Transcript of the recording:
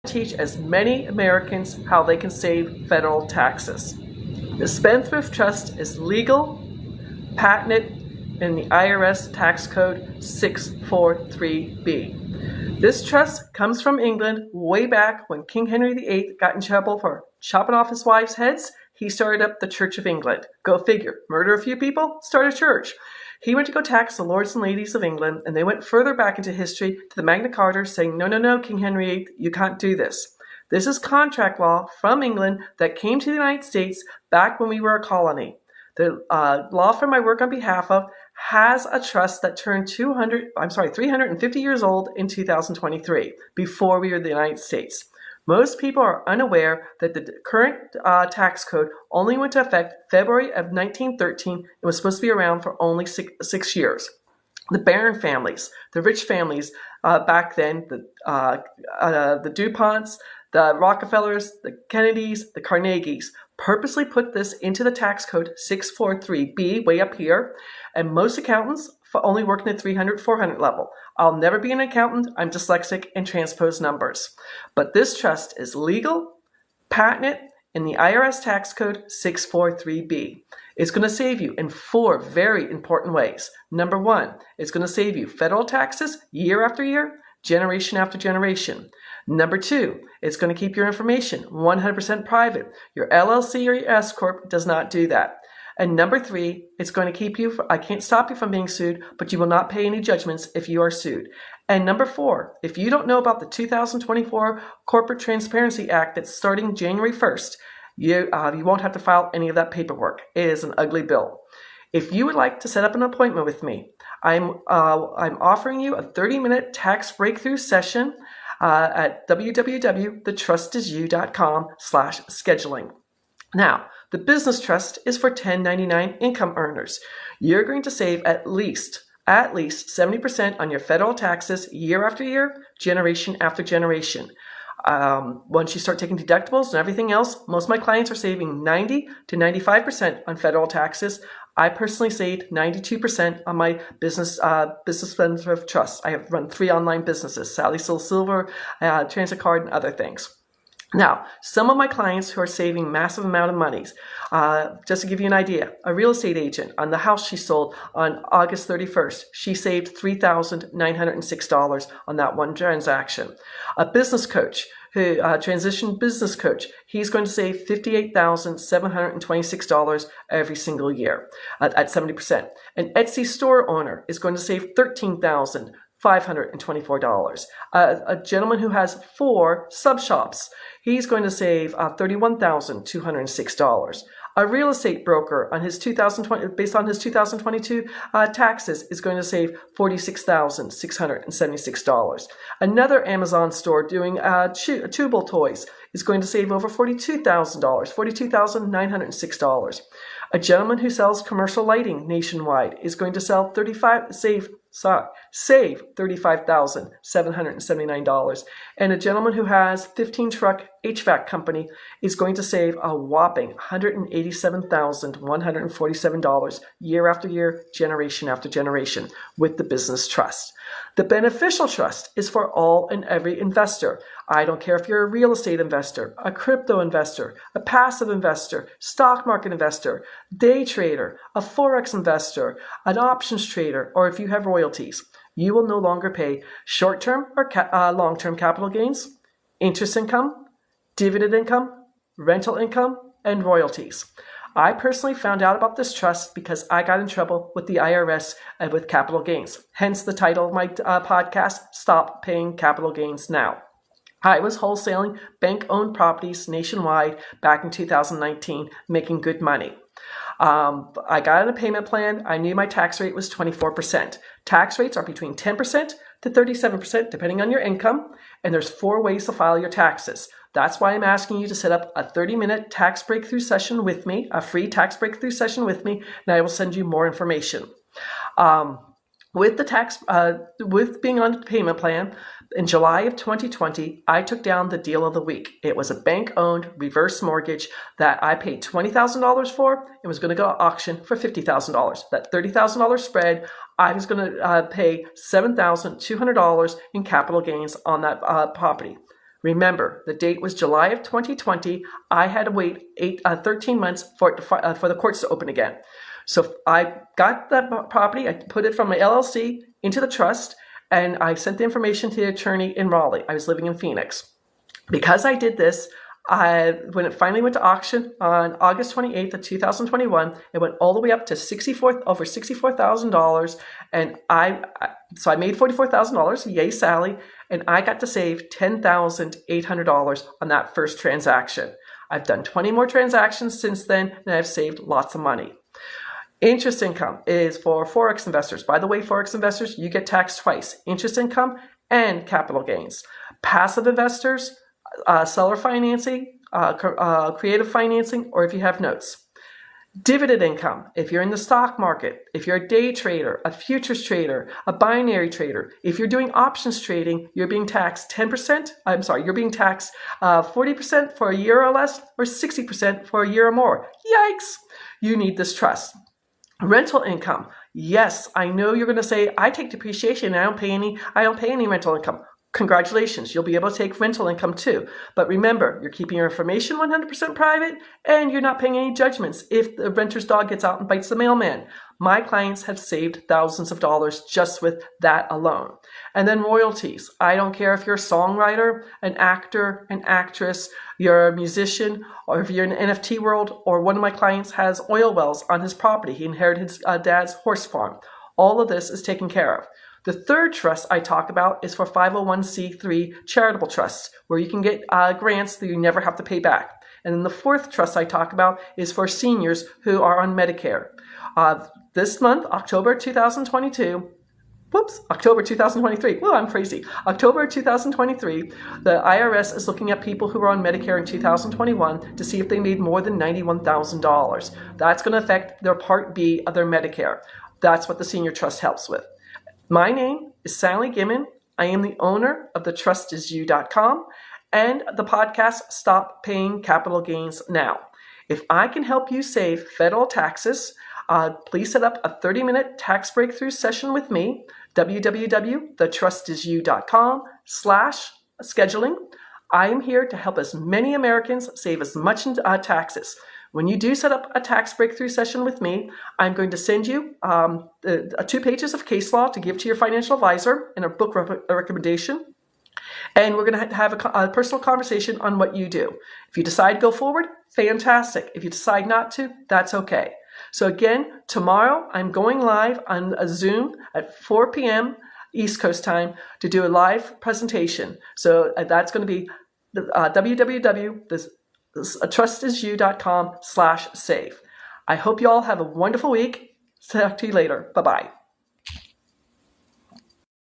teach as many Americans how they can save federal taxes. The Spendthrift Trust is legal, patented in the IRS Tax Code 643B. This trust comes from England way back when King Henry VIII got in trouble for chopping off his wives' heads. He started up the Church of England. Go figure. Murder a few people, start a church. He went to go tax the lords and ladies of England, and they went further back into history to the Magna Carta saying, no, King Henry VIII, you can't do this. This is contract law from England that came to the United States back when we were a colony. The law firm I work on behalf of has a trust that turned 350 years old in 2023, before we were the United States. Most people are unaware that the current tax code only went into effect February of 1913 and was supposed to be around for only six years. The Barron families, the rich families back then, the DuPonts, the Rockefellers, the Kennedys, the Carnegies, purposely put this into the tax code 643B way up here, and most accountants only work in the 300, 400 level. I'll never be an accountant. I'm dyslexic and transpose numbers. But this trust is legal, patented in the IRS Tax Code 643B. It's going to save you in 4 very important ways. Number 1, it's going to save you federal taxes year after year, generation after generation. Number 2, it's going to keep your information 100% private. Your LLC or your S Corp does not do that. And number 3, it's going to keep you, I can't stop you from being sued, but you will not pay any judgments if you are sued. And number 4, if you don't know about the 2024 Corporate Transparency Act that's starting January 1st, you won't have to file any of that paperwork. It is an ugly bill. If you would like to set up an appointment with me, I'm offering you a 30-minute tax breakthrough session at www.thetrustisyou.com/scheduling. Now, the business trust is for 1099 income earners. You're going to save at least 70% on your federal taxes year after year, generation after generation. Once you start taking deductibles and everything else, most of my clients are saving 90 to 95% on federal taxes. I personally saved 92% on my business Spendthrift Trust. I have run 3 online businesses, Sally Silver, Transit Card, and other things. Now, some of my clients who are saving massive amount of monies, just to give you an idea, a real estate agent on the house she sold on August 31st, she saved $3,906 on that one transaction. A business coach, who transition business coach, he's going to save $58,726 every single year at 70%. An Etsy store owner is going to save $13,524. A gentleman who has 4 sub shops, he's going to save $31,206. A real estate broker on his 2020, based on his 2022 taxes, is going to save $46,676. Another Amazon store doing tubal toys is going to save over $42,000, $42,906. A gentleman who sells commercial lighting nationwide is going to save $35,779. And a gentleman who has 15 truck HVAC company is going to save a whopping $187,147 year after year, generation after generation with the business trust. The beneficial trust is for all and every investor. I don't care if you're a real estate investor, a crypto investor, a passive investor, stock market investor, day trader, a forex investor, an options trader, or if you have royalties. You will no longer pay short-term or long-term capital gains, interest income, dividend income, rental income, and royalties. I personally found out about this trust because I got in trouble with the IRS with capital gains. Hence the title of my podcast, Stop Paying Capital Gains Now. I was wholesaling bank-owned properties nationwide back in 2019, making good money. I got on a payment plan. I knew my tax rate was 24%. Tax rates are between 10% to 37%, depending on your income, and there's 4 ways to file your taxes. That's why I'm asking you to set up a 30-minute tax breakthrough session with me, a free tax breakthrough session with me, and I will send you more information. With being on the payment plan, in July of 2020, I took down the deal of the week. It was a bank-owned reverse mortgage that I paid $20,000 for. It was going to go to auction for $50,000. That $30,000 spread, I was going to pay $7,200 in capital gains on that property. Remember, the date was July of 2020. I had to wait 13 months for the courts to open again. So I got that property, I put it from my LLC into the trust, and I sent the information to the attorney in Raleigh. I was living in Phoenix. Because I did this, when it finally went to auction on August 28th of 2021, it went all the way up to over $64,000, and so I made $44,000. Yay, Sally! And I got to save $10,800 on that first transaction. I've done 20 more transactions since then, and I've saved lots of money. Interest income is for forex investors. By the way, forex investors, you get taxed twice: interest income and capital gains. Passive investors, seller financing, creative financing, or if you have notes. Dividend income, if you're in the stock market, if you're a day trader, a futures trader, a binary trader, if you're doing options trading, you're being taxed 10%, you're being taxed 40% for a year or less, or 60% for a year or more. Yikes! You need this trust. Rental income. Yes, I know you're going to say, I take depreciation and I don't pay any rental income. Congratulations, you'll be able to take rental income too. But remember, you're keeping your information 100% private, and you're not paying any judgments if the renter's dog gets out and bites the mailman. My clients have saved thousands of dollars just with that alone. And then royalties. I don't care if you're a songwriter, an actor, an actress, you're a musician, or if you're in the NFT world, or one of my clients has oil wells on his property. He inherited his dad's horse farm. All of this is taken care of. The third trust I talk about is for 501c3 charitable trusts, where you can get grants that you never have to pay back. And then the fourth trust I talk about is for seniors who are on Medicare. This month, October 2023, whoa, I'm crazy. October 2023, the IRS is looking at people who were on Medicare in 2021 to see if they made more than $91,000. That's going to affect their Part B of their Medicare. That's what the Senior Trust helps with. My name is Sally Gimmon. I am the owner of thetrustisyou.com and the podcast Stop Paying Capital Gains Now. If I can help you save federal taxes, please set up a 30-minute tax breakthrough session with me, www.thetrustisyou.com/scheduling. I am here to help as many Americans save as much in taxes. When you do set up a tax breakthrough session with me, I'm going to send you 2 pages of case law to give to your financial advisor and a book recommendation. And we're going to have a personal conversation on what you do. If you decide to go forward, fantastic. If you decide not to, that's okay. So again, tomorrow I'm going live on a Zoom at 4 p.m. East Coast time to do a live presentation. So that's going to be www.thetrustisyou.com/save. I hope you all have a wonderful week. Talk to you later. Bye-bye.